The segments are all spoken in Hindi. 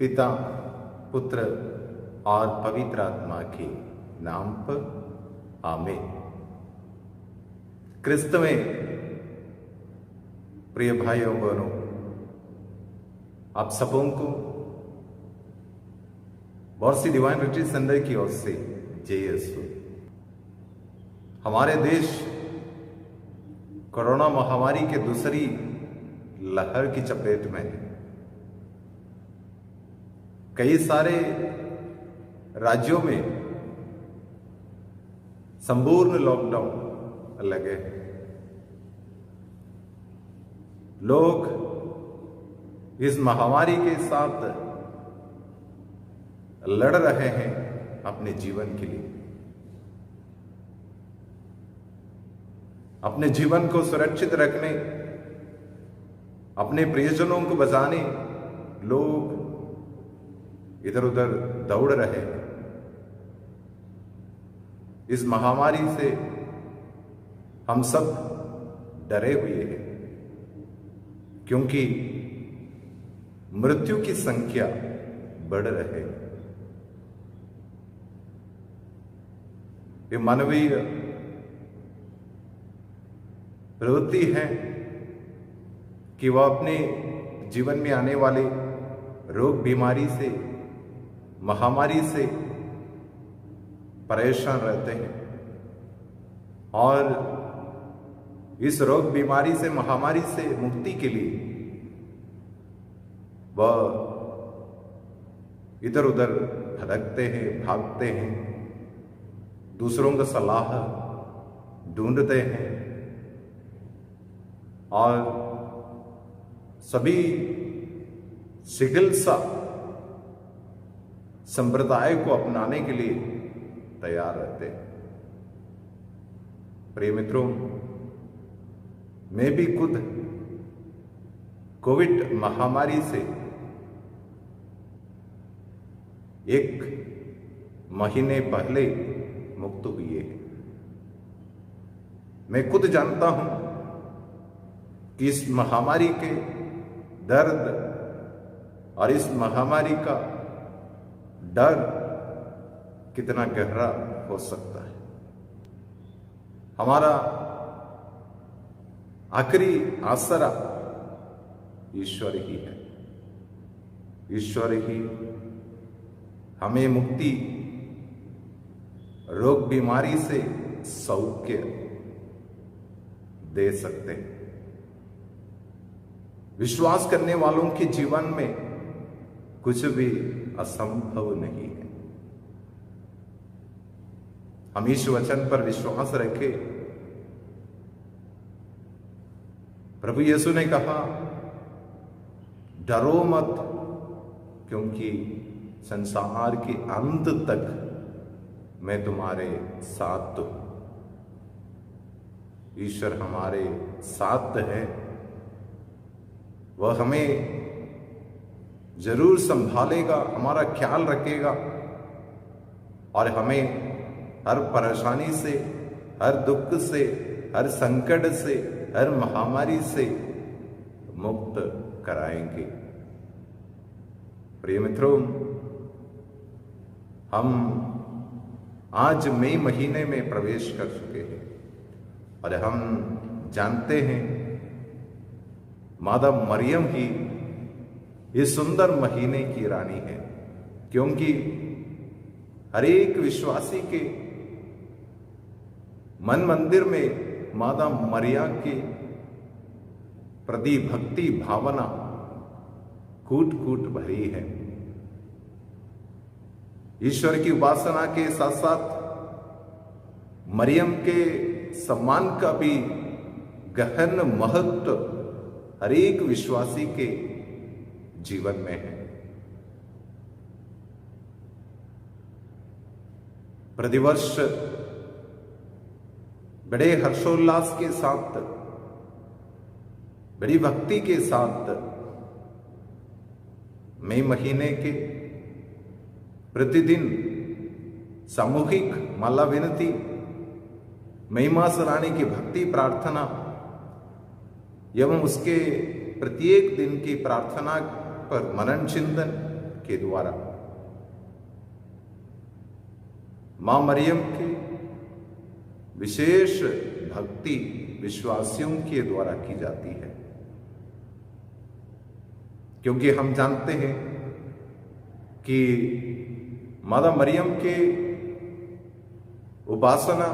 पिता, पुत्र और पवित्र आत्मा के नाम पर आमीन। क्रिस्त में प्रिय भाइयों बहनों, आप सबों को बॉर्सी डिवाइन रिट्रीट संडे की ओर से जय यीशु। हमारे देश कोरोना महामारी के दूसरी लहर की चपेट में है। कई सारे राज्यों में संपूर्ण लॉकडाउन लगे हैं। लोग इस महामारी के साथ लड़ रहे हैं अपने जीवन के लिए। अपने जीवन को सुरक्षित रखने, अपने प्रियजनों को बचाने लोग इधर उधर दौड़ रहे हैं। इस महामारी से हम सब डरे हुए हैं, क्योंकि मृत्यु की संख्या बढ़ रही है। ये मानवीय प्रवृत्ति है कि वह अपने जीवन में आने वाले रोग बीमारी से, महामारी से परेशान रहते हैं और इस रोग बीमारी से, महामारी से मुक्ति के लिए वह इधर उधर भटकते हैं, भागते हैं, दूसरों का सलाह ढूंढते हैं और सभी चिकित्सा संप्रदाय को अपनाने के लिए तैयार रहते हैं। प्रिय मित्रों, मैं भी खुद कोविड महामारी से 1 महीने पहले मुक्त हुए हैं। मैं खुद जानता हूं कि इस महामारी के दर्द और इस महामारी का डर कितना गहरा हो सकता है। हमारा आखिरी आसरा ईश्वर ही है। ईश्वर ही हमें मुक्ति, रोग बीमारी से सौख्य दे सकते हैं। विश्वास करने वालों के जीवन में कुछ भी असंभव नहीं है। हम इस वचन पर विश्वास रखें। प्रभु यीशु ने कहा, डरो मत, क्योंकि संसार के अंत तक मैं तुम्हारे साथ हूं। ईश्वर हमारे साथ है। वह हमें जरूर संभालेगा, हमारा ख्याल रखेगा और हमें हर परेशानी से, हर दुख से, हर संकट से, हर महामारी से मुक्त कराएंगे। प्रिय मित्रों, हम आज मई महीने में प्रवेश कर चुके हैं और हम जानते हैं माता मरियम ही इस सुंदर महीने की रानी है, क्योंकि हर एक विश्वासी के मन मंदिर में माता मरिया के प्रति भक्ति भावना कूट कूट भरी है। ईश्वर की उपासना के साथ साथ मरियम के सम्मान का भी गहन महत्व हर एक विश्वासी के जीवन में है। प्रतिवर्ष बड़े हर्षोल्लास के साथ, बड़ी भक्ति के साथ मई महीने के प्रतिदिन सामूहिक माला विनती, मई मास रानी की भक्ति प्रार्थना एवं उसके प्रत्येक दिन की प्रार्थना पर मनन चिंतन के द्वारा मां मरियम की विशेष भक्ति विश्वासियों के द्वारा की जाती है, क्योंकि हम जानते हैं कि माता मरियम के उपासना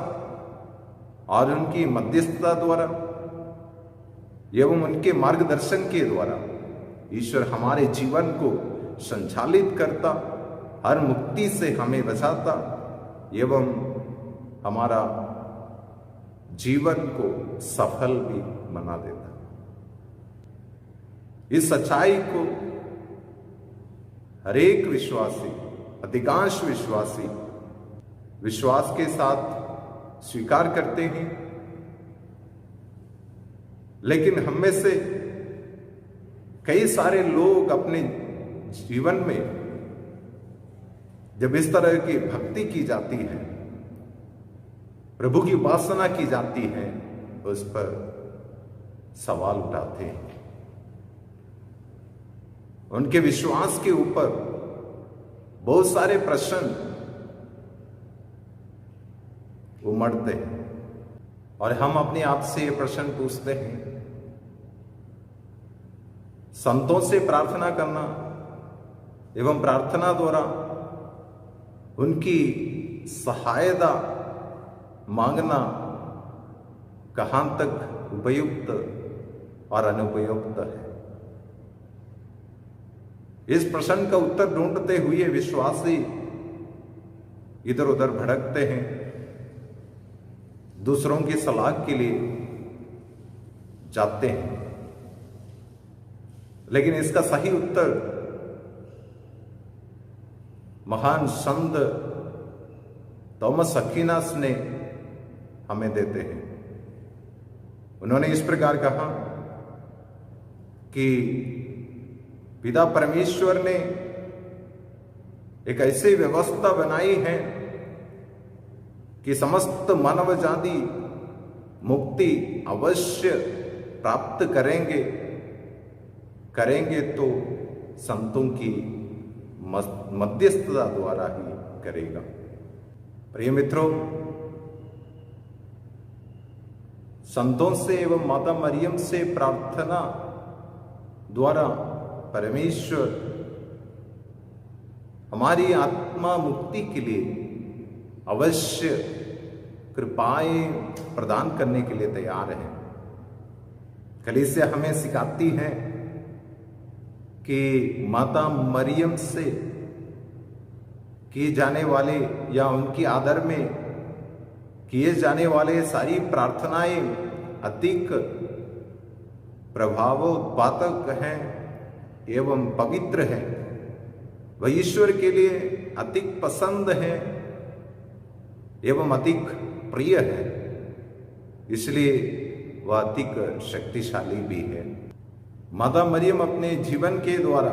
और उनकी मध्यस्थता द्वारा एवं उनके मार्गदर्शन के द्वारा ईश्वर हमारे जीवन को संचालित करता, हर मुक्ति से हमें बचाता एवं हमारा जीवन को सफल भी बना देता। इस सच्चाई को हरेक विश्वासी, अधिकांश विश्वासी विश्वास के साथ स्वीकार करते हैं, लेकिन हम में से कई सारे लोग अपने जीवन में जब इस तरह की भक्ति की जाती है, प्रभु की उपासना की जाती है, उस पर सवाल उठाते हैं। उनके विश्वास के ऊपर बहुत सारे प्रश्न उमड़ते हैं और हम अपने आप से ये प्रश्न पूछते हैं। संतों से प्रार्थना करना एवं प्रार्थना द्वारा उनकी सहायता मांगना कहां तक उपयुक्त और अनुपयुक्त है? इस प्रश्न का उत्तर ढूंढते हुए विश्वासी इधर उधर भटकते हैं, दूसरों की सलाह के लिए जाते हैं, लेकिन इसका सही उत्तर महान संत थॉमस एक्विनास ने हमें देते हैं। उन्होंने इस प्रकार कहा कि पिता परमेश्वर ने एक ऐसी व्यवस्था बनाई है कि समस्त मानव जाति मुक्ति अवश्य प्राप्त करेंगे तो संतों की मध्यस्थता द्वारा ही करेगा। प्रिय मित्रों, संतों से एवं माता मरियम से प्रार्थना द्वारा परमेश्वर हमारी आत्मा मुक्ति के लिए अवश्य कृपाएं प्रदान करने के लिए तैयार है। कलीसिया हमें सिखाती है कि माता मरियम से किए जाने वाले या उनकी आदर में किए जाने वाले सारी प्रार्थनाएं अधिक प्रभावोत्पादक हैं एवं पवित्र हैं। वह ईश्वर के लिए अधिक पसंद है एवं अधिक प्रिय है, इसलिए वह अधिक शक्तिशाली भी है। माता मरियम अपने जीवन के द्वारा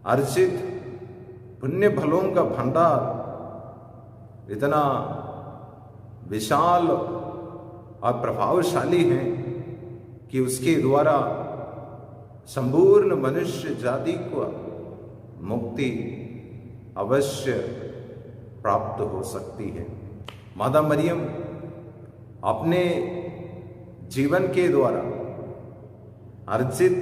अर्जित पुण्य फलों का भंडार इतना विशाल और प्रभावशाली है कि उसके द्वारा संपूर्ण मनुष्य जाति को मुक्ति अवश्य प्राप्त हो सकती है। माता मरियम अपने जीवन के द्वारा अर्जित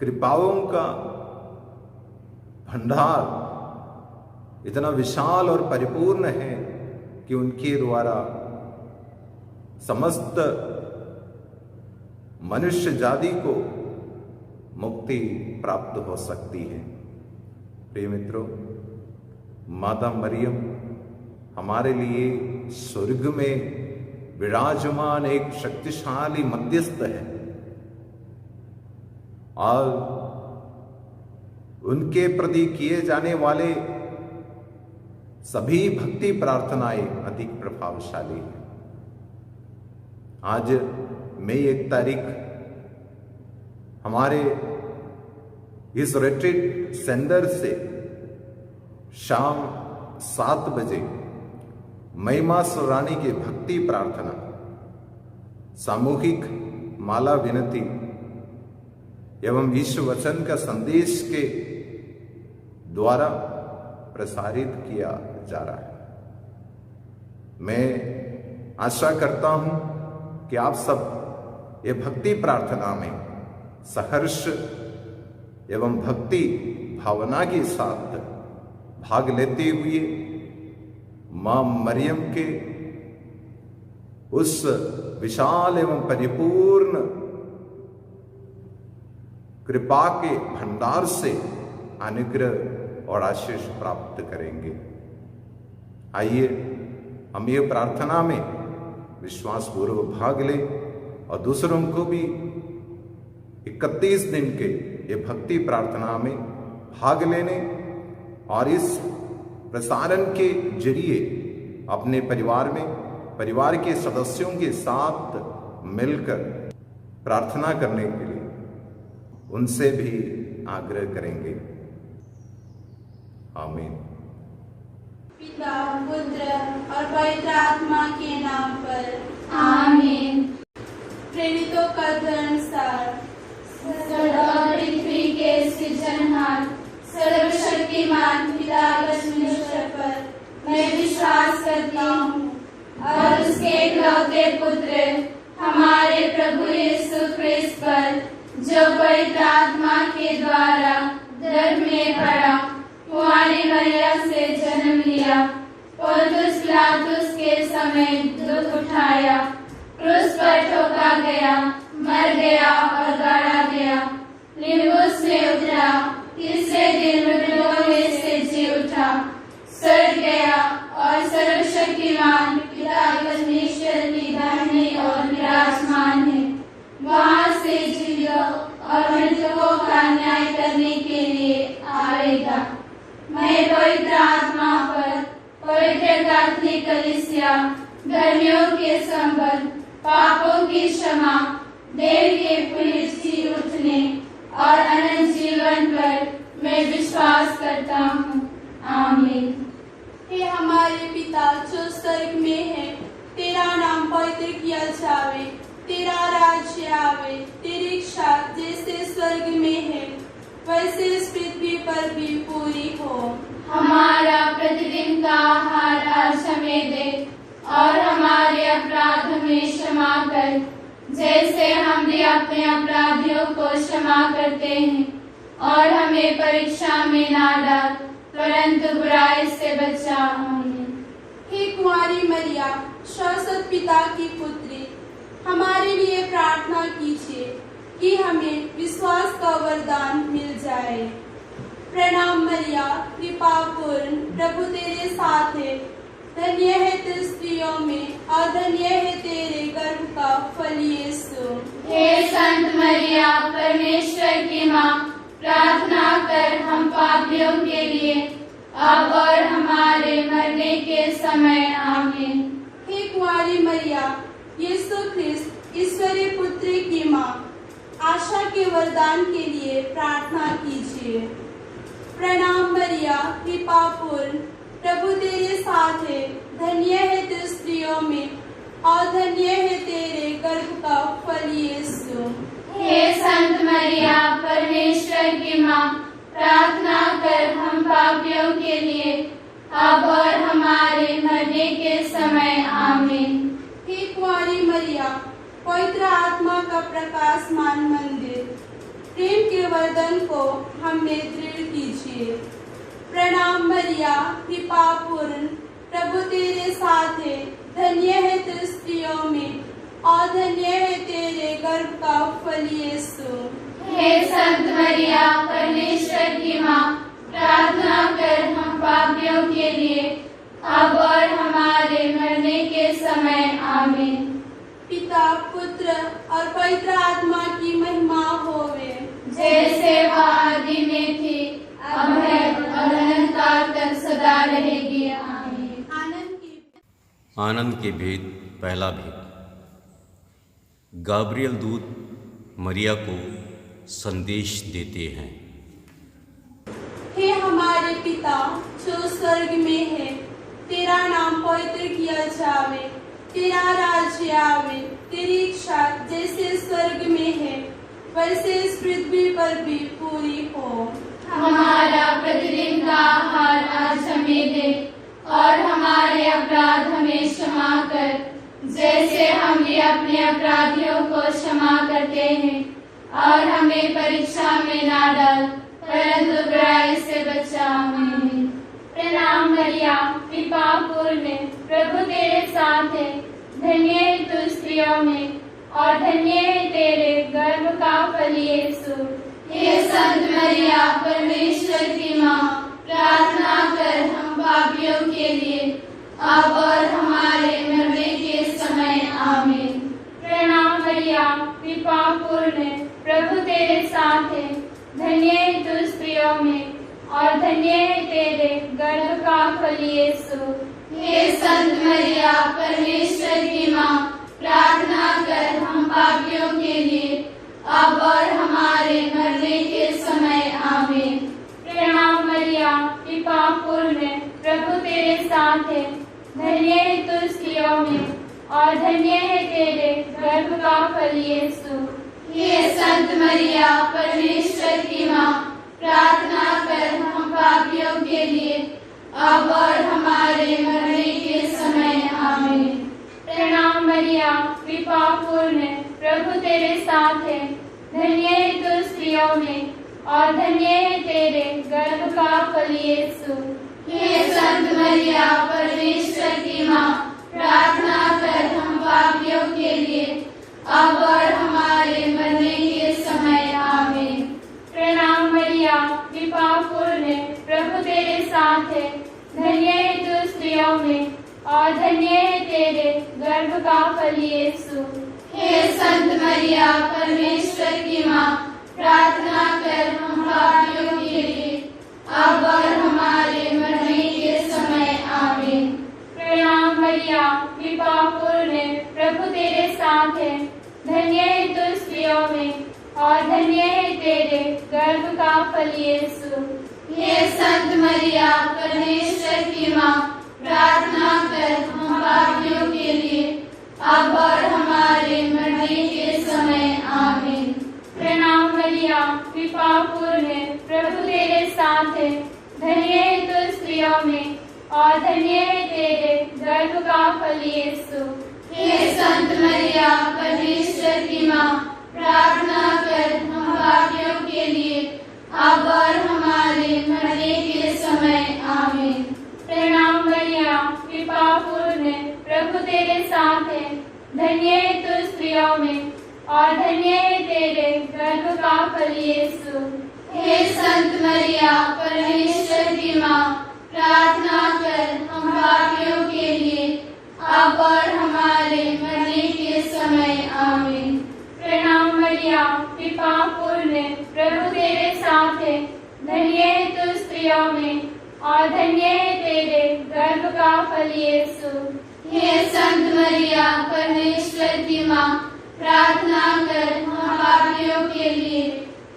कृपाओं का भंडार इतना विशाल और परिपूर्ण है कि उनके द्वारा समस्त मनुष्य जाति को मुक्ति प्राप्त हो सकती है। प्रिय मित्रों, माता मरियम हमारे लिए स्वर्ग में विराजमान एक शक्तिशाली मध्यस्थ है और उनके प्रति किए जाने वाले सभी भक्ति प्रार्थनाएं अधिक प्रभावशाली हैं। आज मई 1 तारीख हमारे इस रिट्रीट सेंटर से शाम 7 बजे महिमा रानी की भक्ति प्रार्थना, सामूहिक माला विनती एवं ईश्वर वचन का संदेश के द्वारा प्रसारित किया जा रहा है। मैं आशा करता हूं कि आप सब ये भक्ति प्रार्थना में सहर्ष एवं भक्ति भावना के साथ भाग लेते हुए मां मरियम के उस विशाल एवं परिपूर्ण कृपा के भंडार से अनुग्रह और आशीष प्राप्त करेंगे। आइए हम ये प्रार्थना में विश्वास पूर्वक भाग लें और दूसरों को भी 31 दिन के ये भक्ति प्रार्थना में भाग लेने और इस प्रसारण के जरिए अपने परिवार के सदस्यों के साथ मिलकर प्रार्थना करने के लिए उनसे भी आग्रह करेंगे। आमीन। पिता, पुत्र और पवित्र आत्मा के नाम पर आमीन। प्रेरितों का धर्मसार। स्वर्ग और पृथ्वी के सृजनहार सर्वशक्तिमान पिता परमेश्वर पर मैं विश्वास करता हूँ और उसके इकलौते पुत्र हमारे प्रभु यीशु ख्रिस्त पर जो पवित्र आत्मा के द्वारा गर्भ में पड़ा, कुंवारी मरियम से जन्म लिया, पोंतियुस पिलातुस के समय दुख उठाया, क्रूस पर ठोका गया, मर गया और गाड़ा गया, लिम्बुस में उतरा, तीसरे दिन मृतकों में से जी उठा, स्वर्ग गया और सर्वशक्तिमान पिता परमेश्वर की दाहिनी ओर विराजमान है। वहां से जीवियों और मृतकों का न्याय करने के लिए आएगा। मैं पवित्र आत्मा पर, पवित्र कैथोलिक कलीसिया, धर्मियों के संबंध, पापों की क्षमा, देह के पुनः जी उठने और अनंत जीवन पर मैं विश्वास करता हूँ। आमीन। हे हमारे पिता जो स्वर्ग में है, तेरा नाम पवित्र किया जावे, तेरा राज्य आवे, तेरी इच्छा जैसे स्वर्ग में है वैसे इस पृथ्वी पर भी पूरी हो। हमारा प्रतिदिन का आहार आज हमें दे और हमारे अपराध हमें क्षमा कर, जैसे हम भी अपने अपराधियों को क्षमा करते हैं, और हमें परीक्षा में ना डाल परंतु बुराई से बचा। आमीन। हे कुंवारी मरिया, शाश्वत पिता की पुत्री, हमारे लिए प्रार्थना कीजिए कि हमें विश्वास का वरदान मिल जाए। प्रणाम मरिया, कृपा पूर्ण, प्रभु तेरे साथ है, धन्य है तू स्त्रियों में और धन्य है तेरे गर्भ का फल यीशु। हे संत मरिया, परमेश्वर की माँ, प्रार्थना कर हम पापियों के लिए अब और हमारे मरने के समय। आमीन। हे कुंवारी मरिया, यीशु ख्रिस्त ईश्वरीय पुत्र की माँ, आशा के वरदान के लिए प्रार्थना कीजिए। प्रणाम मरिया, कृपा पूर्ण, प्रभु तेरे साथ है, धन्य है तू स्त्रियों में और धन्य है तेरे गर्भ का फल यीशु। हे संत मरिया, परमेश्वर की माँ, प्रार्थना कर हम पापियों के लिए अब और हमारे मरने के समय। आमीन। हे कुंवारी मरिया, पवित्र आत्मा का प्रकाशमान मंदिर, प्रेम के वर्धन को हमें दृढ़ कीजिए। प्रणाम मरिया, कृपा पूर्ण, प्रभु तेरे साथ है, धन्य है तू स्त्रियों में और धन्य है तेरे गर्भ का फल यीशु। हे संत मरिया, परमेश्वर की माँ, प्रार्थना कर हम पापियों के लिए अब और हमारे मरने के समय। आमीन। पिता, पुत्र और पवित्र आत्मा की महिमा होवे, जैसे वह आदि में थी, अब है और अनंतकाल तक सदा रहेगी। आमीन। आनंद के भेद। पहला भेद। गाब्रियल दूत मरिया को संदेश देते हैं। हे हमारे पिता जो स्वर्ग में है, तेरा नाम पवित्र किया जावे, तेरा राज्य आवे, तेरी इच्छा जैसे स्वर्ग में है वैसे इस पृथ्वी पर भी पूरी हो। हमारा प्रतिदिन का आहार आज हमें दे, और हमारे अपराध हमें क्षमा कर, जैसे हम भी अपने अपराधियों को क्षमा करते हैं। और हमें परीक्षा में ना डाल, परंतु बुराई से बचा। आमीन। प्रणाम मरिया, कृपा पूर्ण, प्रभु तेरे साथ है। धन्य है तू स्त्रियों में, और धन्य है तेरे गर्भ का फल यीशु। हे संत मरिया, परमेश्वर की माँ, प्रार्थना कर हम पापियों के लिए, अब और हमारे मरने के समय। आमीन। प्रणाम मरिया, कृपा पूर्ण, प्रभु तेरे साथ है। धन्य है तू स्त्रियों में, और धन्य है तेरे गर्भ का फल यीशु। हे संत मरिया, परमेश्वर की माँ, प्रार्थना कर हम पापियों के लिए, अब और हमारे मरने के समय। आमीन। प्रणाम मरिया, कृपा पूर्ण, प्रभु तेरे साथ है। धन्य है तू स्त्रियों में, और धन्य है तेरे गर्भ का फल यीशु। हे संत मरिया, परमेश्वर की माँ, प्रार्थना कर हम पापियों के लिए, अब और हमारे मरने के समय। आमीन। प्रणाम मरिया, कृपा पूर्ण, प्रभु तेरे साथ है। धन्य है तू स्त्रियों में, और धन्य है तेरे गर्भ का फल यीशु। हे संत मरिया, परमेश्वर की माँ, प्रार्थना कर हम पापियों के लिए, अब और हमारे मरने के समय। आमीन। प्रणाम मरिया, कृपा पूर्ण, प्रभु तेरे साथ है। धन्य है तू स्त्रियों में, और धन्य है तेरे गर्भ का फल यीशु। हे संत मरिया, परमेश्वर की माँ, प्रार्थना कर हम पापियों के लिए, अब और हमारे मरने के समय। आमीन। प्रणाम मरिया, कृपा पूर्ण, प्रभु तेरे साथ है। धन्य है तू स्त्रियों में, और धन्य है तेरे गर्भ का फल यीशु। हे संत मरिया, परमेश्वर की माँ, प्रार्थना कर हम पापियों के लिए, अब और हमारे मरने के समय। आमीन। प्रणाम मरिया, कृपा पूर्ण, प्रभु तेरे साथ है। धन्य है तू स्त्रियों में, और धन्य है तेरे गर्भ का फल यीशु। हे संत मरिया, परमेश्वर की माँ, प्रार्थना कर हम पापियों के लिए, अब और हमारे मरने के समय। आमीन। प्रणाम मरिया, कृपा पूर्ण, प्रभु तेरे साथ है। धन्य है तू स्त्रियों में, और धन्य है तेरे गर्भ का फल यीशु। हे संत मरिया, परमेश्वर की माँ, प्रार्थना कर हम पापियों के लिए, अब और हमारे मरने के समय। आमीन। प्रणाम मरिया, कृपा पूर्ण, प्रभु तेरे साथ है। धन्य है तू स्त्रियों में, और धन्य है तेरे गर्भ का फल यीशु। हे संत मरिया, परमेश्वर की माँ, प्रार्थना कर हम पापियों के लिए,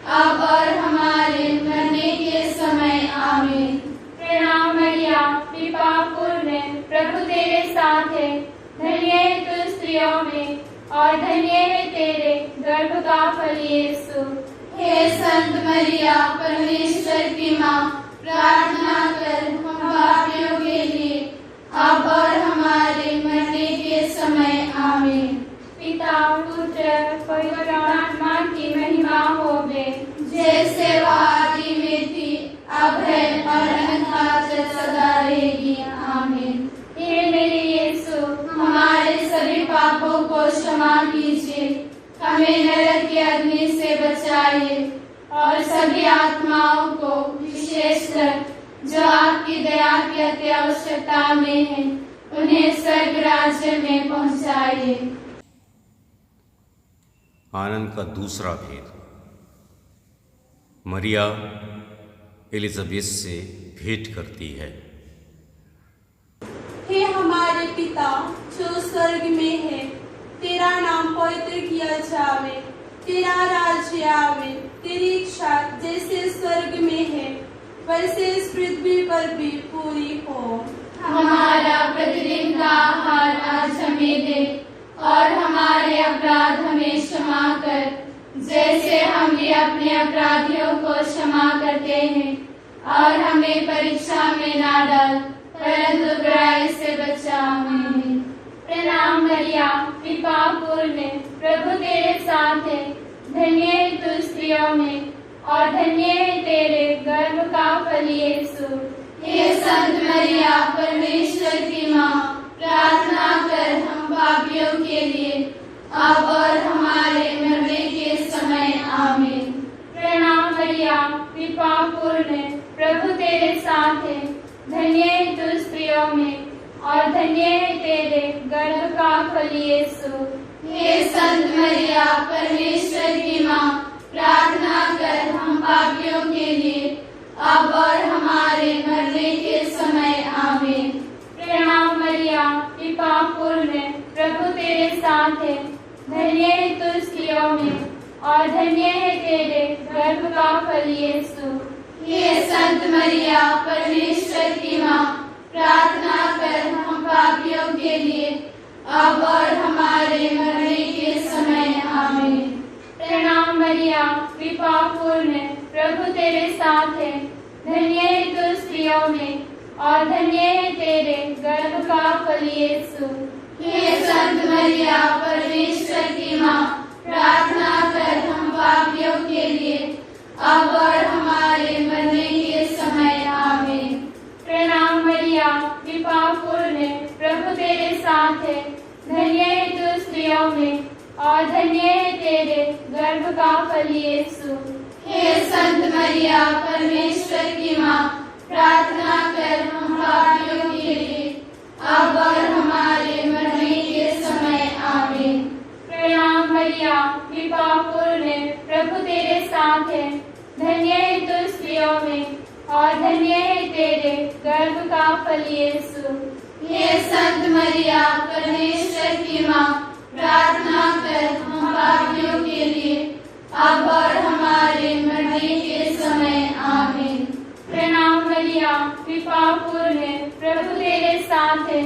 अब और हमारे मरने के समय। आमीन। प्रणाम मरिया, कृपा पूर्ण, प्रभु तेरे साथ है। धन्य है तू स्त्रियों में, और धन्य है तेरे गर्भ का फल यीशु। हे संत मरिया, परमेश्वर की माँ, प्रार्थना कर हम पापियों के लिए, अब और हमारे मरने के समय। आमीन। पिता, पुत्र, पवित्र आत्मा की महिमा होवे, जैसे वह आदि में थी, अब है, और अनंत सदा रहेगी। आमीन। हे मेरे यीशु, हमारे सभी पापों को क्षमा कीजिए, हमें नरक की अग्नि से बचाइए, और सभी आत्माओं को, विशेषकर जो आपकी दया की अति आवश्यकता में है, उन्हें स्वर्ग राज्य में पहुंचाइए। आनंद का दूसरा भेद। मरिया एलिजाबेथ से भेंट करती है। हे हमारे पिता जो स्वर्ग में है, तेरा नाम पवित्र किया जावे, तेरा राज्य आवे, तेरी इच्छा जैसे स्वर्ग में है, वैसे इस पृथ्वी पर भी पूरी हो। हमारा प्रतिदिन का आहार आज हमें दे, और हमारे अपराध हमें क्षमा कर, जैसे हम भी अपने अपराधियों को क्षमा करते हैं, और हमें परीक्षा में ना डाल, परंतु बुराई से बचा। आमीन। प्रणाम मरिया, कृपा पूर्ण, प्रभु तेरे साथ है, धन्य है तू स्त्रियों में, और धन्य है तेरे गर्भ का फल यीशु। हे संत मरिया, परमेश्वर की माँ, प्रार्थना कर हम पापियों के लिए, अब और हमारे मरने के समय। आमीन। प्रणाम मरिया, कृपा पूर्ण, प्रभु तेरे साथ है, धन्य है तू स्त्रियों में, और धन्य है तेरे गर्भ का फल यीशु। हे संत मरिया, परमेश्वर की माँ, प्रार्थना कर हम पापियों के लिए, अब और हमारे मरने के समय। आमीन। प्रणाम मरिया, कृपा पूर्ण, प्रभु तेरे साथ है, धन्य है तू स्त्रियों में, और धन्य है तेरे गर्भ का फल यीशु। हे संत मरिया, परमेश्वर की माँ, प्रार्थना कर हम पापियों के लिए, अब और हमारे मरने के समय। आमीन। प्रणाम मरिया, कृपा पूर्ण, प्रभु तेरे साथ है, धन्य है तू स्त्रियों में, और धन्य है तेरे गर्भ का फल यीशु। हे संत मरिया, परमेश्वर की माँ, प्रार्थना कर हम पापियों के लिए, अब और हमारे मरने के समय। आमीन। प्रणाम मरिया, कृपा पूर्ण, प्रभु तेरे साथ है, धन्य है तू स्त्रियों में, और धन्य है तेरे गर्भ का फल यीशु। हे संत मरिया, परमेश्वर की माँ, प्रार्थना कर हम पापियों के लिए, अब और हमारे मरने के समय। आमीन। प्रणाम मरिया, कृपा पूर्ण, प्रभु तेरे साथ है, धन्य है तू स्त्रियों में, और धन्य है तेरे गर्भ का फल यीशु। हे संत मरिया, परमेश्वर की माँ, प्रार्थना कर हम पापियों के लिए, अब और हमारे मरने के समय। आमीन। प्रणाम मरिया, कृपा पूर्ण, प्रभु तेरे साथ है,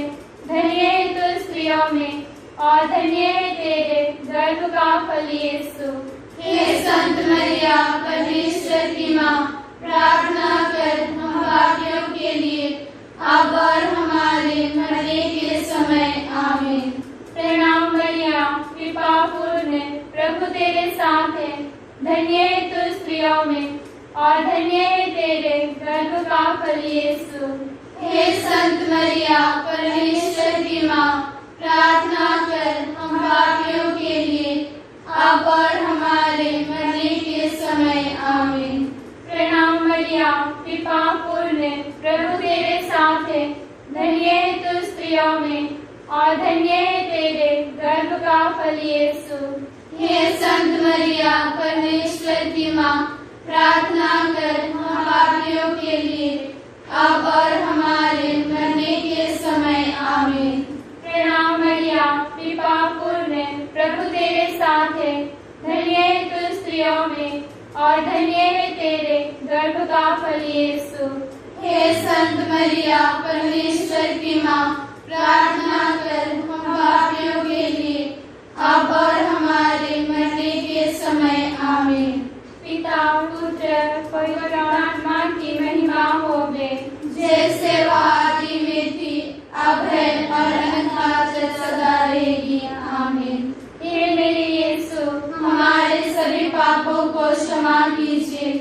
धन्य है तू स्त्रियों में, और धन्य है तेरे गर्भ का फल यीशु। हे संत मरिया, परमेश्वर की माँ, प्रार्थना कर हम पापियों के लिए, अब और हमारे मरने के समय। आमीन। प्रणाम मरिया, कृपा पूर्ण, प्रभु तेरे साथ है, धन्य है तू स्त्रियों में, और धन्य है तेरे गर्भ का फल यीशु। हे संत मरिया, परमेश्वर की माँ, प्रार्थना कर हम पापियों के लिए, अब और हमारे मरने के समय। आमीन। प्रणाम मरिया, कृपा पूर्ण, प्रभु तेरे साथ है, धन्य है तू स्त्रियों में, और धन्य है तेरे गर्भ का फल यीशु। हे संत मरिया, परमेश्वर की माँ, प्रार्थना कर हम पापियों के लिए, अब और हमारे मरने के समय। आमीन। प्रणाम मरिया, कृपा पूर्ण, प्रभु तेरे साथ है, धन्य है तू स्त्रियों में, और धन्य है तेरे गर्भ का फल यीशु। हे संत मरिया, परमेश्वर की माँ, प्रार्थना कर हम पापियों के लिए, अब और हमारे मरने के समय। आमीन। पिता, पुत्र, पवित्र आत्मा की महिमा होवे, जैसे वह आदि में थी, अब है, और अनंत सदा रहेगी। आमीन। हे मेरे यीशु, हमारे सभी पापों को क्षमा कीजिए,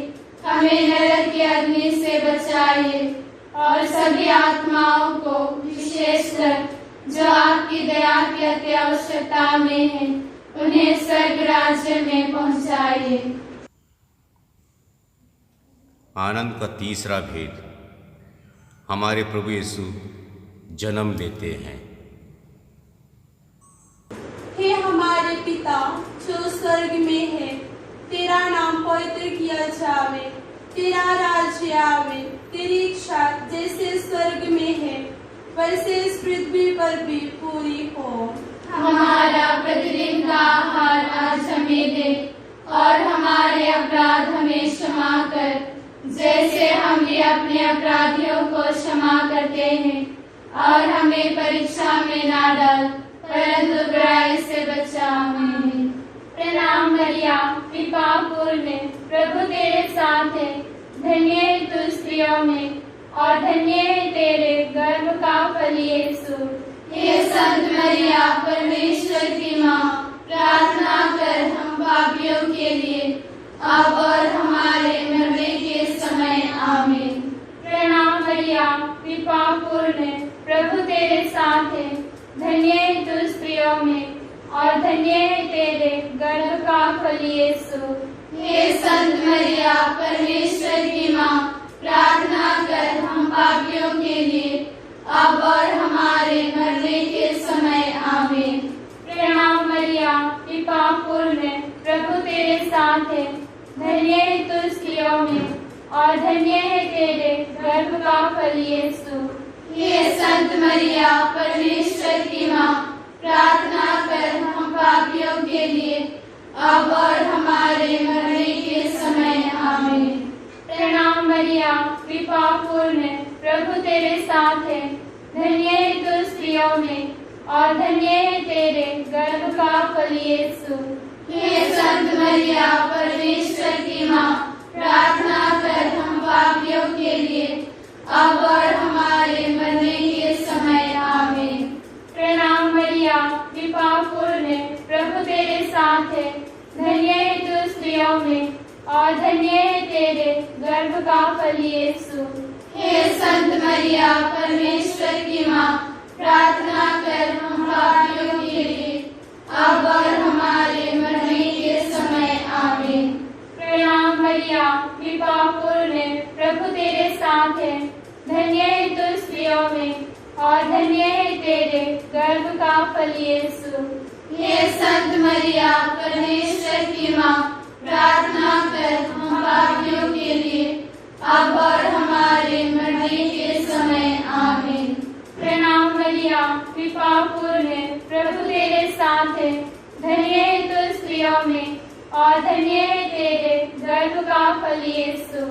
हमें नरक की अग्नि से बचाइए, और सभी आत्माओं को, विशेषकर जो आपकी दया की अति आवश्यकता में है, उन्हें स्वर्ग राज्य में पहुंचाइए। आनंद का तीसरा भेद, हमारे प्रभु यीशु जन्म लेते हैं। हे हमारे पिता जो स्वर्ग में है, तेरा नाम पवित्र किया जावे, तेरा राज्य आवे, तेरी इच्छा जैसे स्वर्ग में है, वैसे इस पृथ्वी पर भी पूरी हो। हमारा प्रतिदिन का आहार आज हमें दे, और हमारे अपराध हमें क्षमा कर, जैसे हम भी अपने अपराधियों को क्षमा करते हैं, और हमें परीक्षा में ना डाल, परंतु बुराई से बचा। आमीन। प्रणाम मरिया, कृपा पूर्ण, प्रभु तेरे साथ है, धन्य है तू स्त्रियों में और धन्य है तेरे गर्भ का फल यीशु। हे संत मरिया, परमेश्वर की माँ, प्रार्थना कर हम पापियों के लिए, अब और हमारे मरने के समय। आमीन। प्रणाम मरिया, कृपा पूर्ण, प्रभु तेरे साथ है, धन्य है तू स्त्रियों में और धन्य है तेरे गर्भ का फल यीशु। हे संत मरिया, परमेश्वर की माँ, प्रार्थना कर हम पापियों के लिए, अब और हमारे मरने के समय। आमीन। प्रणाम मरिया, कृपा पूर्ण, प्रभु तेरे साथ है, धन्य है तू स्त्रियों में और धन्य है तेरे गर्भ का फल यीशु। हे संत मरिया, परमेश्वर की माँ, प्रार्थना कर हम पापियों के लिए, अब और हमारे मरने के समय। आमीन। प्रणाम मरिया, कृपा पूर्ण, प्रभु तेरे साथ है, धन्य है तू स्त्रियों में और धन्य है तेरे गर्भ का फल यीशु। हे संत मरिया, परमेश्वर की माँ, प्रार्थना कर हम पापियों के लिए, अब और हमारे मरने के समय। आमीन। प्रणाम मरिया, कृपा पूर्ण, प्रभु तेरे साथ है, धन्य है तू स्त्रियों में और धन्य है तेरे गर्भ का फल यीशु। हे संत मरिया, परमेश्वर की माँ, प्रार्थना कर हम पापियों के लिए, अब और हमारे मरने के समय। आमीन। प्रणाम मरिया, कृपा पूर्ण, प्रभु तेरे साथ है, धन्य है तू स्त्रियों में और धन्य है तेरे गर्भ का फल यीशु। हे संत मरिया, परमेश्वर की माँ, प्रार्थना कर हम पापियों के लिए, अब और हमारे मरने के समय। आमीन। प्रणाम मरिया, कृपा पूर्ण, प्रभु तेरे साथ है, धन्य है तू स्त्रियों में और धन्य है तेरे गर्भ का फल यीशु।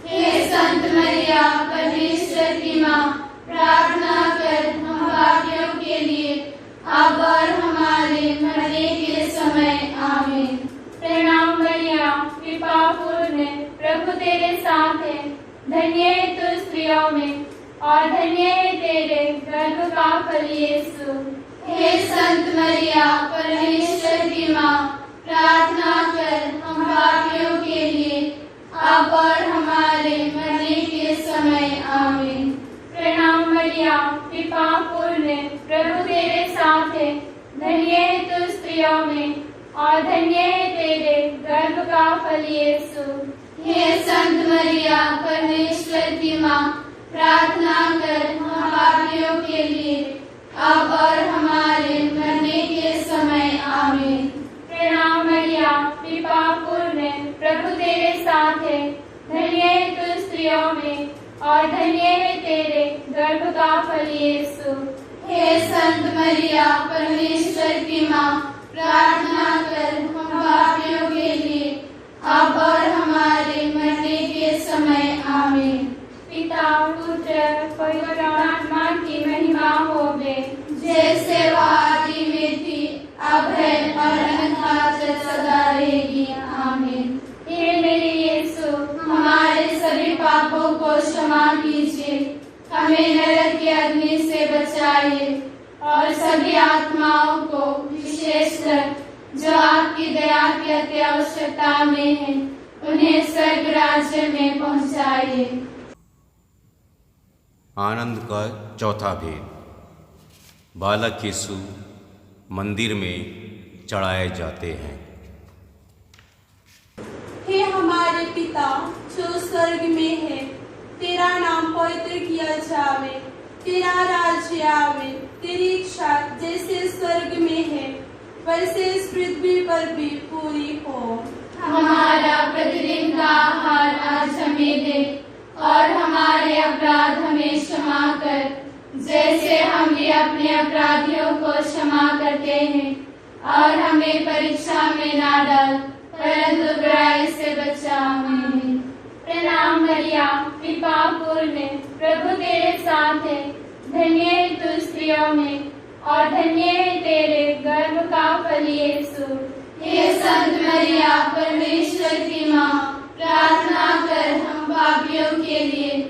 हे संत मरिया, परमेश्वर की माँ, प्रार्थना कर हम पापियों के लिए, अब और हमारे मरने के समय। आमीन। प्रणाम मरिया, कृपा पूर्ण, प्रभु तेरे साथ है, धन्य है तू स्त्रियों में और धन्य है तेरे गर्भ का फल यीशु। हे संत मरिया, परमेश्वर की माँ, प्रार्थना कर हम पापियों के लिए, अब और हमारे मरने के समय। आमीन। प्रणाम मरिया, कृपा पूर्ण, प्रभु तेरे साथ है, धन्य है तू स्त्रियों में और धन्य है तेरे गर्भ का फल यीशु। हे संत मरिया, परमेश्वर की माँ, प्रार्थना कर हम पापियों के लिए, अब और हमारे मरने के समय। आमीन। प्रणाम मरिया, कृपा पूर्ण, प्रभु तेरे साथ है, धन्य है तू स्त्रियों में और धन्य है तेरे गर्भ का फल यीशु। हे संत मरिया, परमेश्वर की माँ, प्रार्थना कर हम पापियों के लिए, अब और हमारे मरने के समय। आमीन। पिता, पुत्र, पवित्र आत्मा की महिमा होवे, जैसे वह आदि में थी, अब है और अनंत सदा रहेगी। आमीन। हे मेरे यीशु, हमारे सभी पापों को क्षमा कीजिए, हमें नरक की अग्नि से बचाइए और सभी आत्माओं को, विशेषकर जो आपकी दया की अति आवश्यकता में है, उन्हें स्वर्ग राज्य में पहुंचाइए। आनंद का चौथा भेद। बालक यीशु मंदिर में चढ़ाए जाते हैं। हे हमारे पिता जो स्वर्ग में है, तेरा नाम पवित्र किया जावे, तेरा राज्य आवे, तेरी इच्छा जैसे स्वर्ग में है वैसे इस पृथ्वी पर भी पूरी हो। हमारा प्रतिदिन का आहार आज हमें दे और हमारे अपराध हमें क्षमा कर, जैसे हम भी अपने अपराधियों को क्षमा करते हैं, और हमें परीक्षा में ना डाल, परंतु बुराई से बचा। आमीन। प्रणाम मरिया, कृपा पूर्ण, प्रभु तेरे साथ है, धन्य है तू स्त्रियों में और धन्य है तेरे गर्भ का फल यीशु। हे संत मरिया परमेश्वर की माँ, प्रार्थना कर हम पापियों के लिए,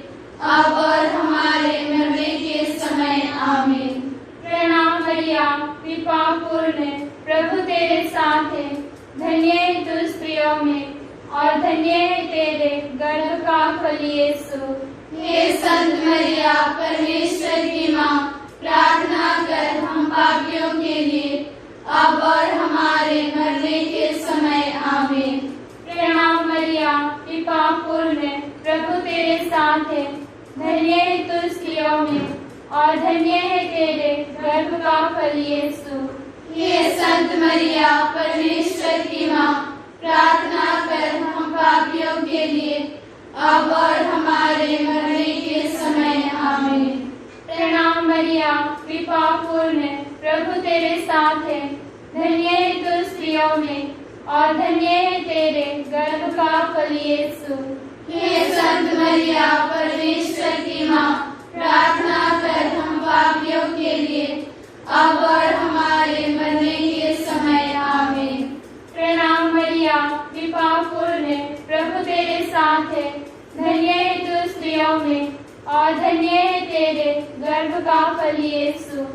अब और हमारे मरने के समय। आमीन। प्रणाम मरिया, कृपा पूर्ण, प्रभु तेरे साथ है, धन्य है तू स्त्रियों में और धन्य है तेरे गर्भ का फल यीशु। हे संत मरिया परमेश्वर की माँ, प्रार्थना कर हम पापियों के लिए, अब और हमारे मरने के समय। आमीन। प्रणाम मरिया, कृपा पूर्ण, प्रभु तेरे साथ है, धन्य है तू स्त्रियों में और धन्य है तेरे गर्भ का फल यीशु। हे संत मरिया परमेश्वर की माँ, प्रार्थना कर हम पापियों के लिए, अब और हमारे मरने के समय। आमीन। प्रणाम मरिया, कृपा पूर्ण, प्रभु तेरे साथ है, धन्य है तू स्त्रियों में और धन्य है तेरे गर्भ का फल यीशु। हे संत मरिया परमेश्वर की माँ, प्रार्थना कर हम पापियों के लिए, अब और हमारे मरने के समय। आमीन। प्रणाम मरिया, कृपा पूर्ण, प्रभु तेरे साथ है, धन्य है तू स्त्रियों में और धन्य है तेरे गर्भ का फल यीशु।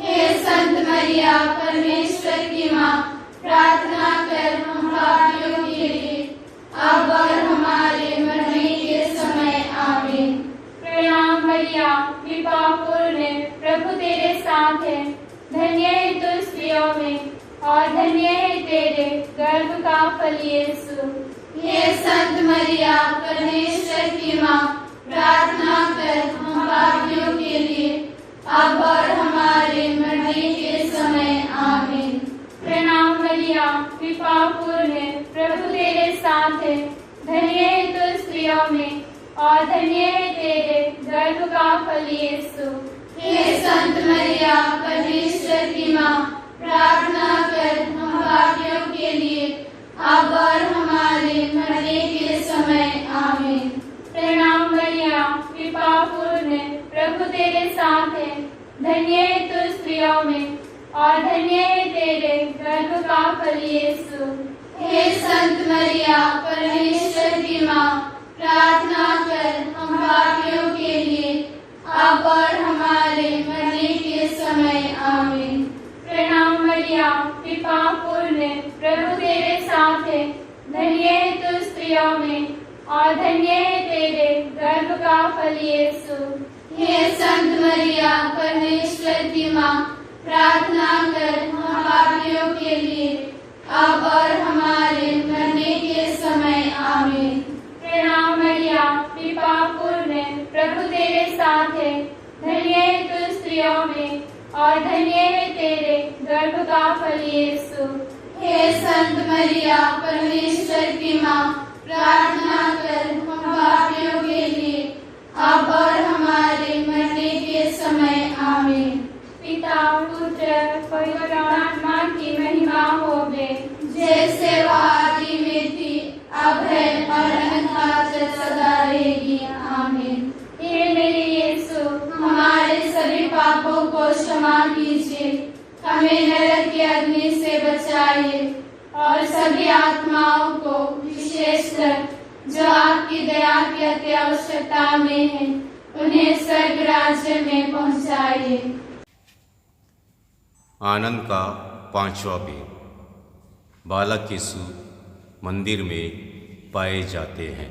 हे संत मरिया परमेश्वर की माँ, प्रार्थना कर हम पापियों के लिए, अब और हमारे मरने के समय। आमीन। प्रणाम मरिया, कृपा पूर्ण, प्रभु तेरे साथ है, धन्य है तू स्त्रियों में और धन्य है तेरे गर्भ का फल यीशु। हे संत मरिया परमेश्वर की माँ, प्रार्थना कर हम पापियों के लिए, अब और हमारे मरने के समय। आमीन। प्रणाम मरिया, कृपा पूर्ण, प्रभु तेरे साथ है, धन्य है तू स्त्रियों में और धन्य है तेरे गर्भ का फल यीशु। हे संत मरिया परमेश्वर की माँ, प्रार्थना कर हम पापियों के लिए, अब और हमारे मरने के समय। आमीन। प्रणाम मरिया, कृपा पूर्ण, प्रभु तेरे साथ है, धन्य है तू स्त्रियों में और धन्य है तेरे गर्भ का फल यीशु। हे संत मरिया परमेश्वर की माँ, प्रार्थना कर हम पापियों के लिए, अब और हमारे मरने के समय। आमीन। प्रणाम मरिया, कृपा पूर्ण, प्रभु तेरे साथ है, धन्य है तू स्त्रियों में और धन्य है तेरे गर्भ का फल यीशु। हे संत मरिया परमेश्वर की माँ, प्रार्थना कर हम पापियों के लिए, अब और हमारे मरने के समय। आमीन। प्रणाम मरिया, कृपा पूर्ण, प्रभु तेरे साथ है, धन्य है तू स्त्रियों में और धन्य है तेरे गर्भ का फल यीशु। हे संत मरिया परमेश्वर की माँ, प्रार्थना कर हम पापियों के लिए, अब और हमारे मरने के समय। आमीन। पिता पुत्र पवित्र आत्मा की महिमा होवे, जैसे वह आदि में थी, अब है और अनंत सदा रहेगी। आमीन। हे मेरे यीशु, हमारे सभी पापों को क्षमा कीजिए, हमें नरक की अग्नि से बचाइए और सभी आत्माओं को, विशेषकर जो आपकी दया की अति आवश्यकता में है, उन्हें स्वर्ग राज्य में पहुंचाइए। आनंद का पांचवा भेद। बालक यीशु मंदिर में पाए जाते हैं।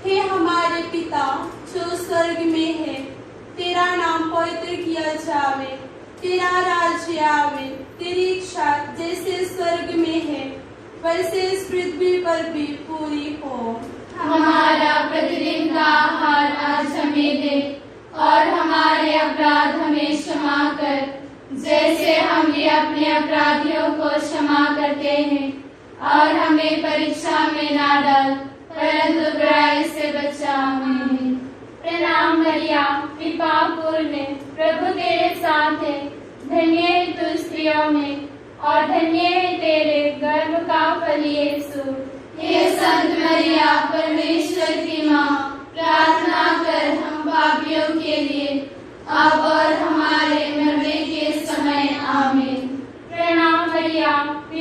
हे हमारे पिता जो स्वर्ग में है, तेरा नाम पवित्र किया जावे, तेरा राज्य आवे, तेरी इच्छा जैसे स्वर्ग में है वैसे इस पृथ्वी पर भी पूरी हो। हमारा प्रतिदिन का आहार आज हमें दे और हमारे अपराध हमें क्षमा कर, जैसे हम भी अपने अपराधियों को क्षमा करते हैं, और हमें परीक्षा में ना डाल, परंतु बुराई से बचा। आमीन। प्रणाम मरिया, कृपा पूर्ण, प्रभु तेरे साथ है, धन्य है तू स्त्रियों में और धन्य है तेरे गर्भ का फल यीशु। हे संत मरिया परमेश्वर की माँ, प्रार्थना कर हम पापियों के लिए, अब और हमारे मरने के समय। आमीन। प्रणाम मरिया,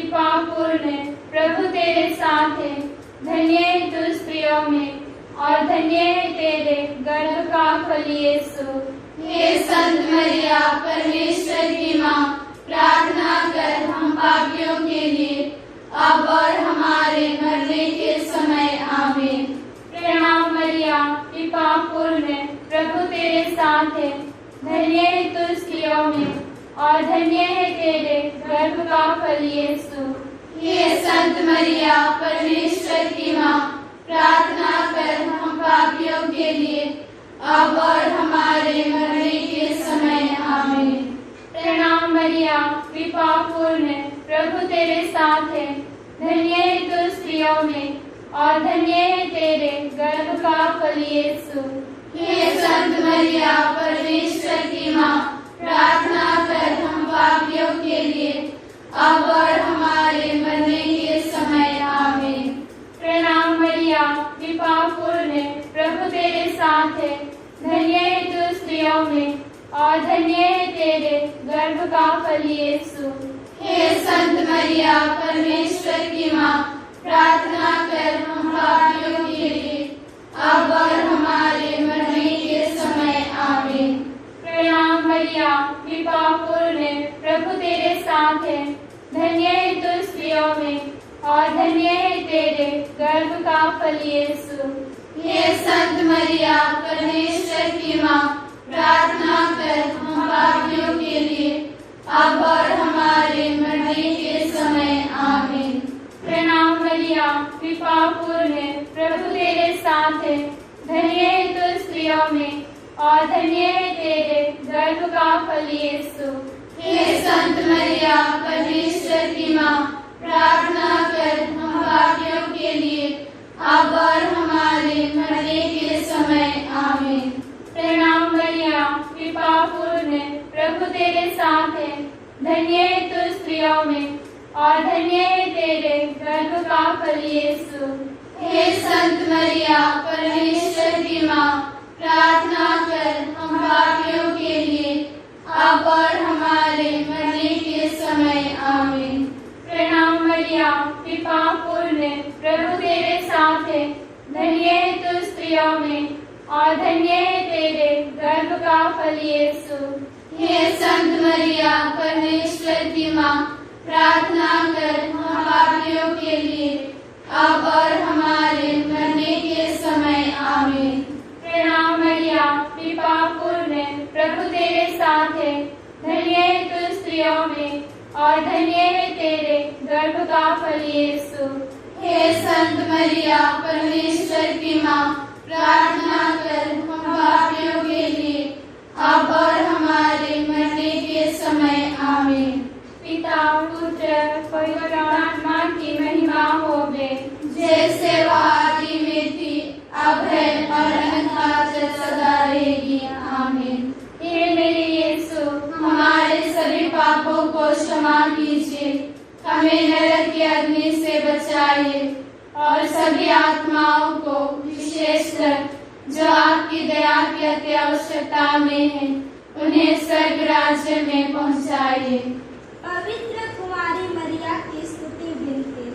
कृपा पूर्ण प्रभु तेरे साथ है, धन्य है तू स्त्रियों में और धन्य है तेरे गर्भ का फल यीशु। हे संत मरिया परमेश्वर की माँ, प्रार्थना कर हम पापियों के लिए अब और हमारे मरने के समय आमीन। प्रणाम मरिया कृपा पूर्ण प्रभु तेरे साथ है, धन्य है तू स्त्रियों में और धन्य है तेरे गर्भ का फल यीशु। हे संत मरिया परमेश्वर की माँ, प्रार्थना कर हम पापियों के लिए अब और हमारे मरने के समय आमीन। प्रणाम मरिया कृपा पूर्ण प्रभु तेरे साथ है, धन्य है तू स्त्रियों में और धन्य है तेरे गर्भ का फल यीशु। हे संत मरिया परमेश्वर की माँ, प्रार्थना कर हम पापियों के लिए अब और हमारे मरने के समय आमीन। प्रणाम मरिया कृपा पूर्ण प्रभु तेरे साथ है, धन्य है तू स्त्रियों में और धन्य है तेरे गर्भ का फल यीशु। हे संत मरिया परमेश्वर की माँ, प्रार्थना कर हम पापियों के लिए अब और हमारे मरने के समय आमीन। प्रणाम मरिया कृपा पूर्ण प्रभु तेरे साथ है, धन्य है तू स्त्रियों में और धन्य है तेरे गर्भ का फल यीशु। हे संत मरिया परमेश्वर की माँ, प्रार्थना कर हम पापियों के लिए अब और हमारे मरने के समय आमीन। प्रणाम मरिया कृपा पूर्ण प्रभु तेरे साथ है, धन्य है तू स्त्रियों में और धन्य है तेरे गर्भ का फल यीशु। हे संत मरिया परमेश्वर की माँ, प्रार्थना कर हम पापियों के लिए अब और हमारे मरने के समय आमीन। प्रणाम मरिया कृपा पूर्ण प्रभु तेरे साथ है, धन्य है तू स्त्रियों में और धन्य है तेरे गर्भ का फल यीशु। हे संत मरिया परमेश्वर की माँ, प्रार्थना कर हम पापियों के लिए अब और हमारे मरने के समय आमीन। प्रणाम मरिया कृपा पूर्ण प्रभु तेरे साथ है, धन्य है तू स्त्रियों में और धन्य है तेरे गर्भ का फल यीशु। हे संत मरिया परमेश्वर की माँ, प्रार्थना कर हम पापियों के लिए अब और हमारे मरने के समय आमीन। प्रणाम मरिया कृपा पूर्ण प्रभु तेरे साथ है, धन्य है तू स्त्रियों में और धन्य है तेरे गर्भ का फल यीशु। हे संत मरिया परमेश्वर की माँ, प्रार्थना कर हम पापियों के लिए अब और हमारे मरने के समय आमीन। पिता पुत्र पवित्र आत्मा की महिमा होवे, जैसे वह आदि में थी अब है और अनंत सदा रहेगी आमीन। हे मेरे यीशु, हमारे सभी पापों को क्षमा कीजिए, हमें नरक की अग्नि से बचाइए और सभी आत्माओं को विशेषकर जो आपकी दया की अति आवश्यकता में है उन्हें स्वर्ग राज्य में पहुँचाइए। पवित्र कुमारी मरिया की स्तुति विनती।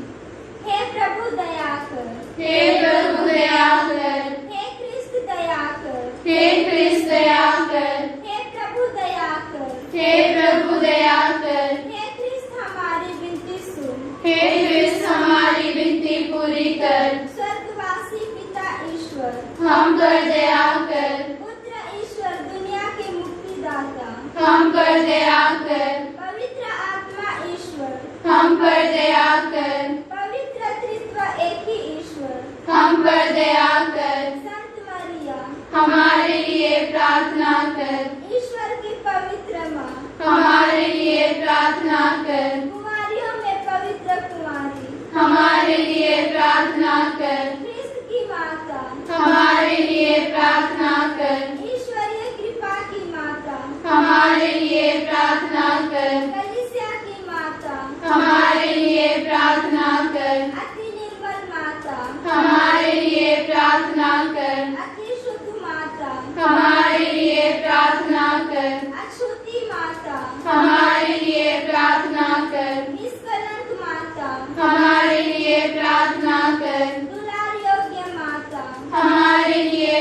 हे प्रभु दया कर, हे प्रभु दया कर, हे क्रिस्त दया कर, हे क्रिस्त दया कर, हे प्रभु दया कर, हे प्रभु दया कर, हे क्रिस्त हमारी विनती सुन, हे क्रिस्त हमारी विनती पूरी कर। स्वर्गवासी पिता ईश्वर, हम पर दया कर, पुत्र ईश्वर दुनिया के मुक्तिदाता, हम पर दया कर, पवित्र आत्मा ईश्वर, हम पर दया कर, पवित्र त्रित्व एक ही ईश्वर, हम पर दया कर। संत मरिया, हमारे लिए प्रार्थना कर, ईश्वर की पवित्र माँ, हमारे लिए प्रार्थना कर, कुमारियों में पवित्र कुमारी, हमारे लिए प्रार्थना कर, क्रिस्त की माता, हमारे लिए प्रार्थना कर, ईश्वरीय कृपा की माता, हमारे लिए प्रार्थना कर, कलीसिया की माता, हमारे लिए प्रार्थना कर, अति निर्मल माता, हमारे लिए प्रार्थना कर, अति शुद्ध माता, हमारे लिए प्रार्थना कर, अछूती माता, हमारे लिए प्रार्थना कर, निष्कलंक माता,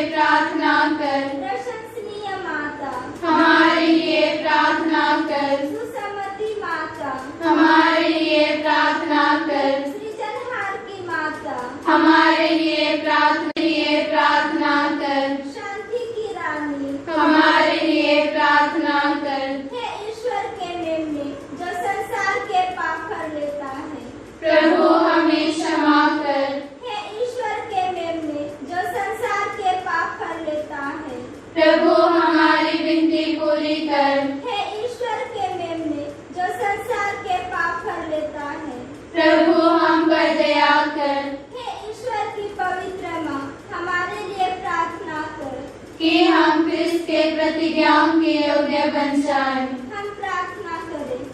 प्रार्थना कर। प्रशंसनीय माता, हमारे लिए प्रार्थना कर। सुसमति माता, हमारे लिए प्रार्थना कर। सृजनहार की माता, हमारे लिए प्रार्थना कर। शांति की रानी, हमारे लिए प्रार्थना कर। हे ईश्वर के मेमने जो संसार के पाप कर लेता है, प्रभु हमें क्षमा कर। हे ईश्वर के मेमने जो संसार के पाप कर लेता है, प्रभु हमारी विनती पूरी कर। हे ईश्वर के मेमने जो संसार के पाप कर लेता है, प्रभु हम पर दया कर। हे ईश्वर की पवित्र माँ, हमारे लिए प्रार्थना कर कि हम क्रिस्त के प्रतिज्ञाओं के योग्य बन जाएं। हम प्रार्थना करें।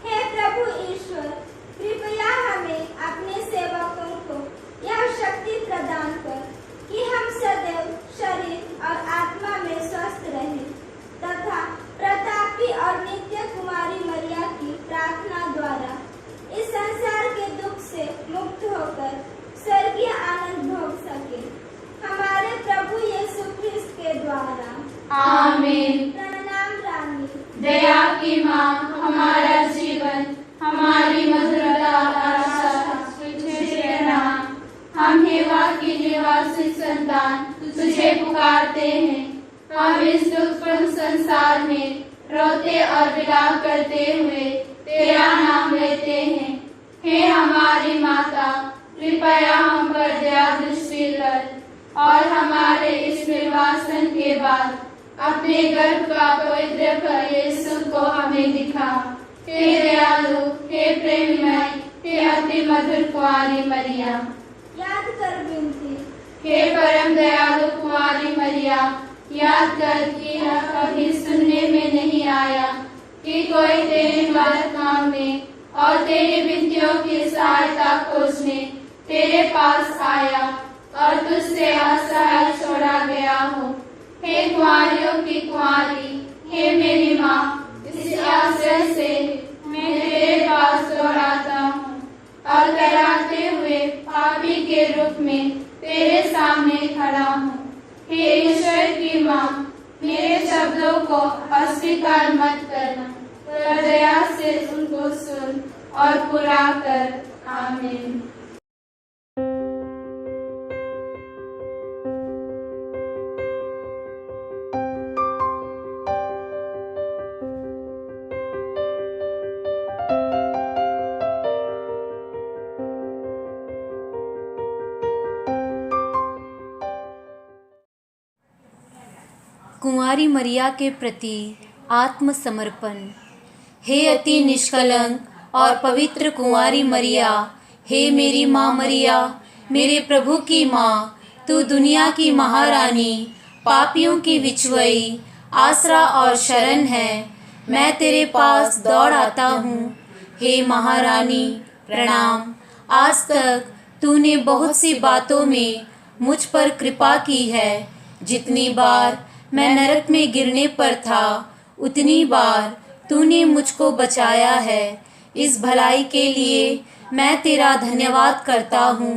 हे प्रभु ईश्वर, कृपया हमें अपने सेवकों को यह शक्ति प्रदान कर कि हम सदैव शरीर और आत्मा में स्वस्थ रहें तथा प्रतापी और नित्य कुमारी मरिया की प्रार्थना द्वारा इस संसार के दुख से मुक्त होकर स्वर्गीय आनंद भोग सके, हमारे प्रभु यीशु ख्रिस्त के द्वारा। आमीन। प्रणाम रानी, दया की माँ, हमारा जीवन, हमारी मधुरता आशा तुझे प्रणाम। हम हेवा की निवासी संतान तुझे पुकारते हैं। हम इस दुखपूर्ण संसार में रोते और विलाप करते हुए तेरा नाम लेते हैं। हे हमारी माता, कृपया हम पर दया दृष्टि कर और हमारे इस निर्वासन के बाद अपने गर्भ का पवित्र फल यीशु को हमें दिखा। हे दयालु, हे प्रेममय, हे अति मधुर कुंवारी मरिया। याद कर विनती। हे परम दयालु कुंवारी मरिया, याद कर कि यह कभी सुनने में नहीं आया कि कोई तेरी मदद मांगने और तेरी विनतियों की सहायता खोजने तेरे पास आया और तुझसे असहाय छोड़ा गया हो। हे कुंवारियों की कुंवारी, हे मेरी माँ, इस आश्रय से मैं तेरे पास दौड़ाता हूँ और कराते हुए पापी के रूप में तेरे सामने खड़ा हूँ। हे ईश्वर की माँ, मेरे शब्दों को अस्वीकार मत करना, पर दया से उनको सुन और पूरा कर। आमीन। कुंवारी मरिया के प्रति आत्मसमर्पण। हे अति निष्कलंक और पवित्र कुंवारी मरिया, हे मेरी माँ मरिया, मेरे प्रभु की माँ, तू दुनिया की महारानी, पापियों की विचवई, आसरा और शरण है। मैं तेरे पास दौड़ आता हूँ। हे महारानी, प्रणाम। आज तक तूने बहुत सी बातों में मुझ पर कृपा की है। जितनी बार मैं नरक में गिरने पर था, उतनी बार तूने मुझको बचाया है। इस भलाई के लिए मैं तेरा धन्यवाद करता हूँ।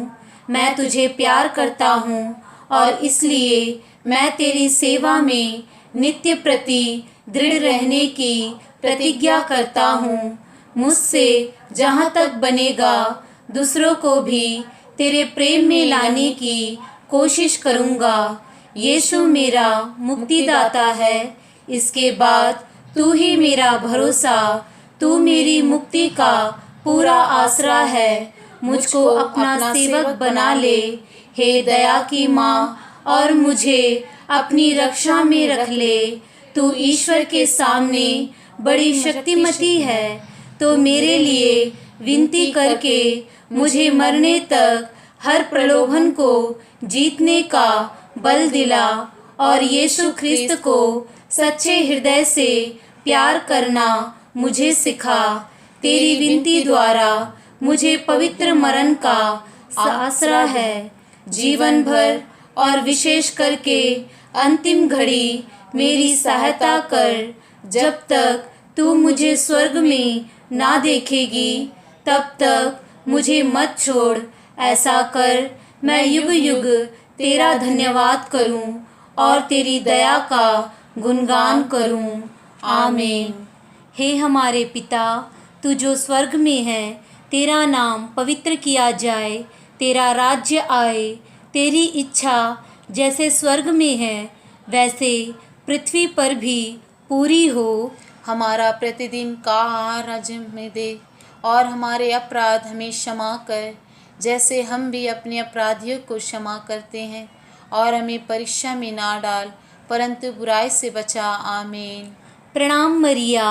मैं तुझे प्यार करता हूँ और इसलिए मैं तेरी सेवा में नित्य प्रति दृढ़ रहने की प्रतिज्ञा करता हूँ। मुझसे जहाँ तक बनेगा दूसरों को भी तेरे प्रेम में लाने की कोशिश करूँगा। यीशु मेरा मुक्तिदाता है, इसके बाद तू ही मेरा भरोसा, तू मेरी मुक्ति का पूरा आसरा है। मुझको अपना सेवक बना ले, हे दया की माँ, और मुझे अपनी रक्षा में रख ले। तू ईश्वर के सामने बड़ी शक्तिमती है, तो मेरे लिए विनती करके मुझे मरने तक हर प्रलोभन को जीतने का बल दिला और यीशु ख्रिस्त को सच्चे हृदय से प्यार करना मुझे सिखा। तेरी विनती द्वारा मुझे पवित्र मरण का आसरा है। जीवन भर और विशेष करके अंतिम घड़ी मेरी सहायता कर। जब तक तू मुझे स्वर्ग में ना देखेगी, तब तक मुझे मत छोड़। ऐसा कर मैं युग युग तेरा धन्यवाद करूं और तेरी दया का गुणगान करूं। आमीन। हे हमारे पिता, तू जो स्वर्ग में है, तेरा नाम पवित्र किया जाए, तेरा राज्य आए, तेरी इच्छा जैसे स्वर्ग में है वैसे पृथ्वी पर भी पूरी हो। हमारा प्रतिदिन का आहार आज हमें दे, और हमारे अपराध हमें क्षमा कर, जैसे हम भी अपने अपराधियों को क्षमा करते हैं, और हमें परीक्षा में ना डाल, परंतु बुराई से बचा। आमीन। प्रणाम मरिया,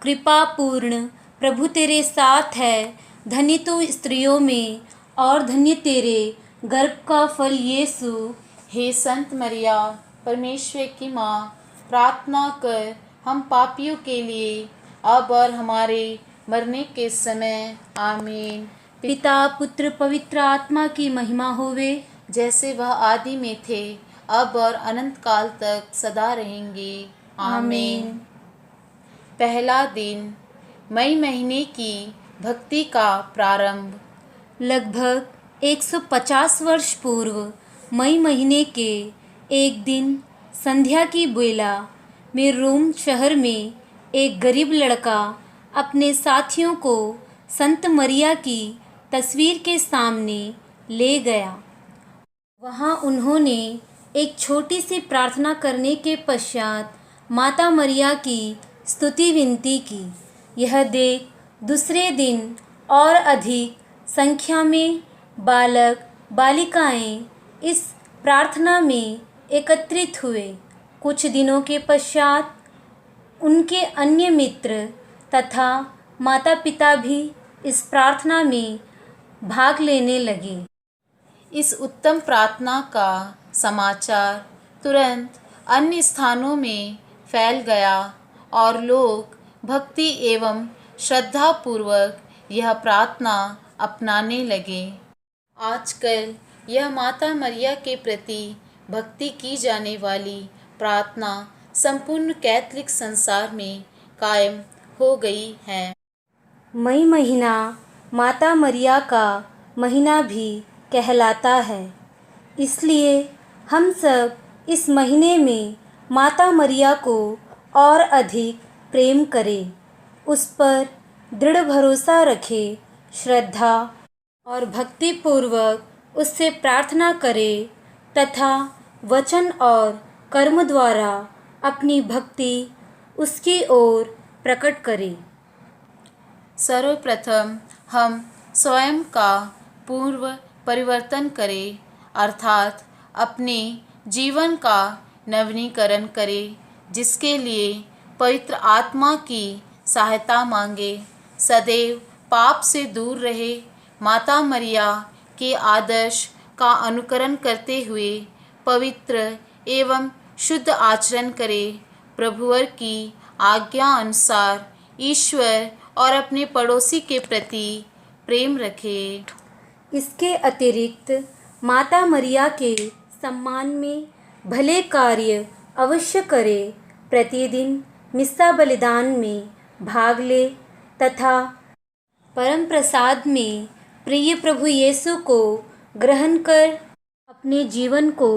कृपा पूर्ण, प्रभु तेरे साथ है, धन्य तू स्त्रियों में और धन्य तेरे गर्भ का फल यीशु। हे संत मरिया, परमेश्वर की माँ, प्रार्थना कर हम पापियों के लिए, अब और हमारे मरने के समय। आमीन। पिता पुत्र पवित्र आत्मा की महिमा होवे, जैसे वह आदि में थे, अब और अनंत काल तक सदा रहेंगे। आमीन। पहला दिन, मई महीने की भक्ति का प्रारंभ। लगभग 150 वर्ष पूर्व मई महीने के एक दिन संध्या की बेला में रोम शहर में एक गरीब लड़का अपने साथियों को संत मरिया की तस्वीर के सामने ले गया। वहाँ उन्होंने एक छोटी सी प्रार्थना करने के पश्चात माता मरिया की स्तुति विनती की। यह देख दूसरे दिन और अधिक संख्या में बालक बालिकाएं इस प्रार्थना में एकत्रित हुए। कुछ दिनों के पश्चात उनके अन्य मित्र तथा माता पिता भी इस प्रार्थना में भाग लेने लगे। इस उत्तम प्रार्थना का समाचार तुरंत अन्य स्थानों में फैल गया, और लोग भक्ति एवं श्रद्धा पूर्वक यह प्रार्थना अपनाने लगे। आजकल यह माता मरिया के प्रति भक्ति की जाने वाली प्रार्थना संपूर्ण कैथोलिक संसार में कायम हो गई है। मई महीना माता मरिया का महीना भी कहलाता है, इसलिए हम सब इस महीने में माता मरिया को और अधिक प्रेम करें, उस पर दृढ़ भरोसा रखें, श्रद्धा और भक्ति पूर्वक उससे प्रार्थना करें तथा वचन और कर्म द्वारा अपनी भक्ति उसकी ओर प्रकट करें। सर्वप्रथम हम स्वयं का पूर्व परिवर्तन करें, अर्थात अपने जीवन का नवीनीकरण करें, जिसके लिए पवित्र आत्मा की सहायता मांगे। सदैव पाप से दूर रहे, माता मरिया के आदर्श का अनुकरण करते हुए पवित्र एवं शुद्ध आचरण करें, प्रभुवर की आज्ञा अनुसार ईश्वर और अपने पड़ोसी के प्रति प्रेम रखें। इसके अतिरिक्त माता मरिया के सम्मान में भले कार्य अवश्य करें, प्रतिदिन मिस्सा बलिदान में भाग ले तथा परम प्रसाद में प्रिय प्रभु यीशु को ग्रहण कर अपने जीवन को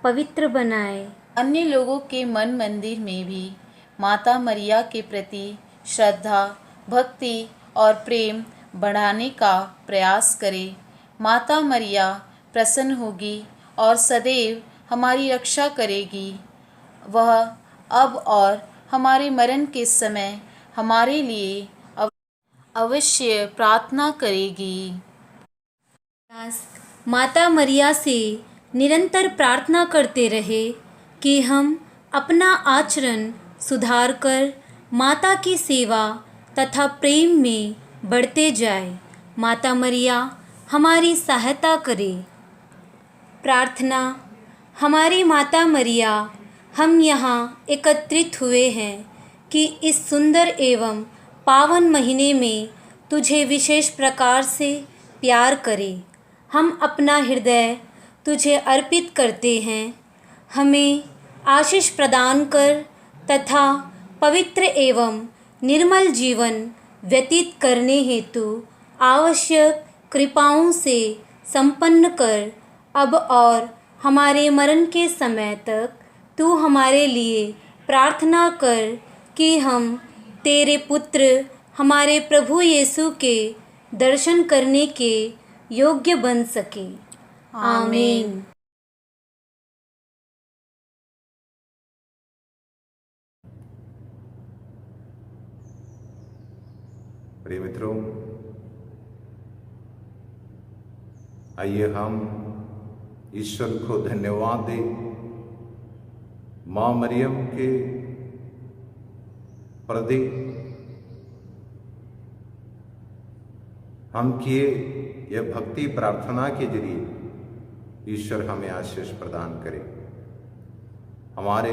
पवित्र बनाए। अन्य लोगों के मन मंदिर में भी माता मरिया के प्रति श्रद्धा, भक्ति और प्रेम बढ़ाने का प्रयास करें। माता मरिया प्रसन्न होगी और सदैव हमारी रक्षा करेगी। वह अब और हमारे मरण के समय हमारे लिए अवश्य प्रार्थना करेगी। माता मरिया से निरंतर प्रार्थना करते रहे कि हम अपना आचरण सुधार कर माता की सेवा तथा प्रेम में बढ़ते जाए। माता मरिया हमारी सहायता करे। प्रार्थना। हमारी माता मरिया, हम यहाँ एकत्रित हुए हैं कि इस सुंदर एवं पावन महीने में तुझे विशेष प्रकार से प्यार करें। हम अपना हृदय तुझे अर्पित करते हैं। हमें आशीष प्रदान कर तथा पवित्र एवं निर्मल जीवन व्यतीत करने हेतु आवश्यक कृपाओं से संपन्न कर अब और हमारे मरण के समय तक तू हमारे लिए प्रार्थना कर कि हम तेरे पुत्र हमारे प्रभु यीशु के दर्शन करने के योग्य बन सके। आमीन। प्रिय मित्रों, आइए हम ईश्वर को धन्यवाद दें मां मरियम के प्रति हम किए यह भक्ति प्रार्थना के जरिए ईश्वर हमें आशीष प्रदान करे। हमारे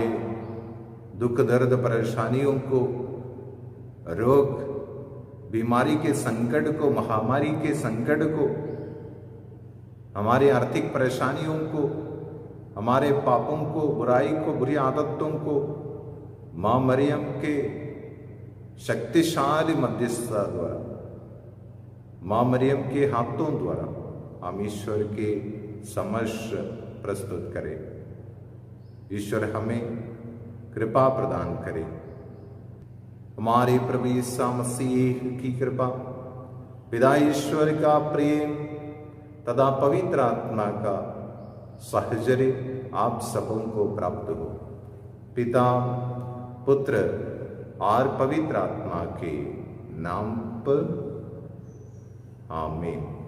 दुख दर्द परेशानियों को, रोग बीमारी के संकट को, महामारी के संकट को, हमारे आर्थिक परेशानियों को, हमारे पापों को, बुराई को, बुरी आदतों को मां मरियम के शक्तिशाली मध्यस्थता द्वारा, मां मरियम के हाथों द्वारा हम ईश्वर के समक्ष प्रस्तुत करें। ईश्वर हमें कृपा प्रदान करे। हमारे प्रभु यीशु मसीह की कृपा, पिता ईश्वर का प्रेम तथा पवित्र आत्मा का साहचर्य आप सबों को प्राप्त हो। पिता, पुत्र और पवित्र आत्मा के नाम पर आमीन।